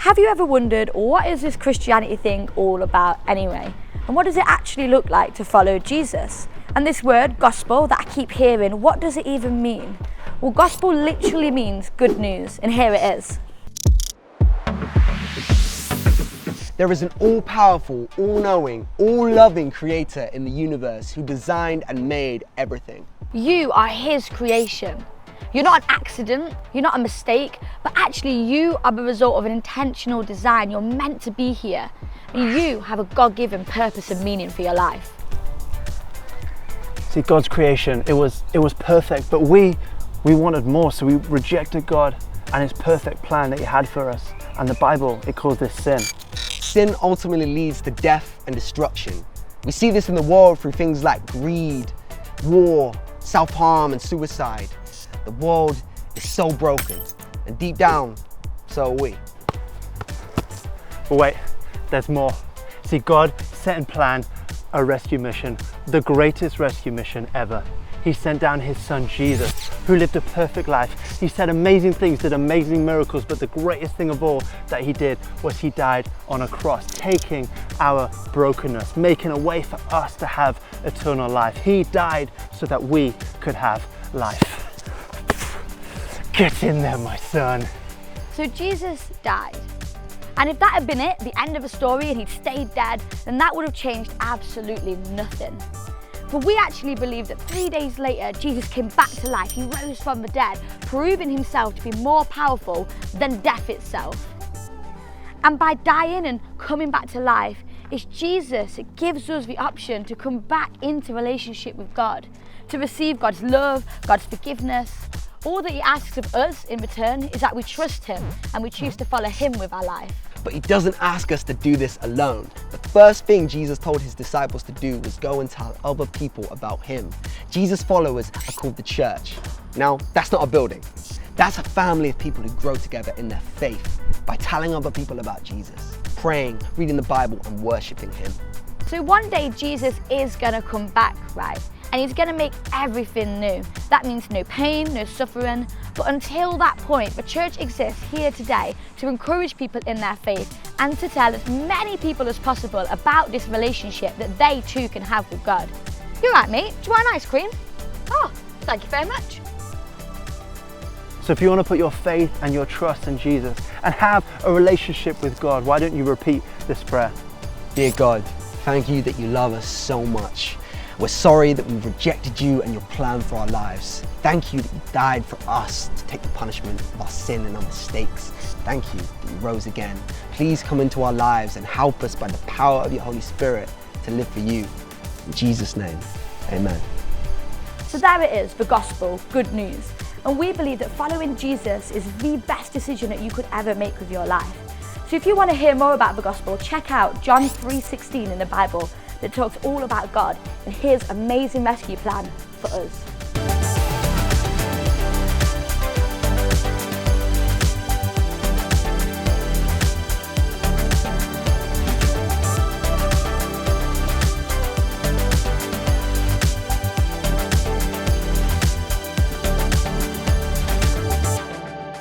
Have you ever wondered, what is this Christianity thing all about anyway? And what does it actually look like to follow Jesus? And this word, gospel, that I keep hearing, what does it even mean? Well, gospel literally means good news, and here it is. There is an all-powerful, all-knowing, all-loving creator in the universe who designed and made everything. You are his creation. You're not an accident, you're not a mistake, but actually you are the result of an intentional design. You're meant to be here, and you have a God-given purpose and meaning for your life. See, God's creation, it was perfect, but we wanted more, so we rejected God and his perfect plan that he had for us. And the Bible, it calls this sin. Sin ultimately leads to death and destruction. We see this in the world through things like greed, war, self-harm and suicide. The world is so broken, and deep down, so are we. But wait, there's more. See, God set and planned a rescue mission, the greatest rescue mission ever. He sent down his son Jesus, who lived a perfect life. He said amazing things, did amazing miracles, but the greatest thing of all that he did was he died on a cross, taking our brokenness, making a way for us to have eternal life. He died so that we could have life. Get in there, my son. So Jesus died. And if that had been it, the end of the story, and he'd stayed dead, then that would have changed absolutely nothing. But we actually believe that 3 days later, Jesus came back to life. He rose from the dead, proving himself to be more powerful than death itself. And by dying and coming back to life, it's Jesus that gives us the option to come back into relationship with God, to receive God's love, God's forgiveness. All that he asks of us in return is that we trust him and we choose to follow him with our life. But he doesn't ask us to do this alone. The first thing Jesus told his disciples to do was go and tell other people about him. Jesus' followers are called the church. Now, that's not a building. That's a family of people who grow together in their faith by telling other people about Jesus, praying, reading the Bible, and worshiping him. So one day Jesus is gonna come back, right? And he's gonna make everything new. That means no pain, no suffering. But until that point, the church exists here today to encourage people in their faith and to tell as many people as possible about this relationship that they too can have with God. You're right, mate. Do you want an ice cream? Oh, thank you very much. So if you want to put your faith and your trust in Jesus and have a relationship with God, why don't you repeat this prayer? Dear God, thank you that you love us so much. We're sorry that we've rejected you and your plan for our lives. Thank you that you died for us to take the punishment of our sin and our mistakes. Thank you that you rose again. Please come into our lives and help us by the power of your Holy Spirit to live for you. In Jesus' name, amen. So there it is, the gospel, good news. And we believe that following Jesus is the best decision that you could ever make with your life. So if you want to hear more about the gospel, check out John 3:16 in the Bible that talks all about God and his amazing rescue plan for us.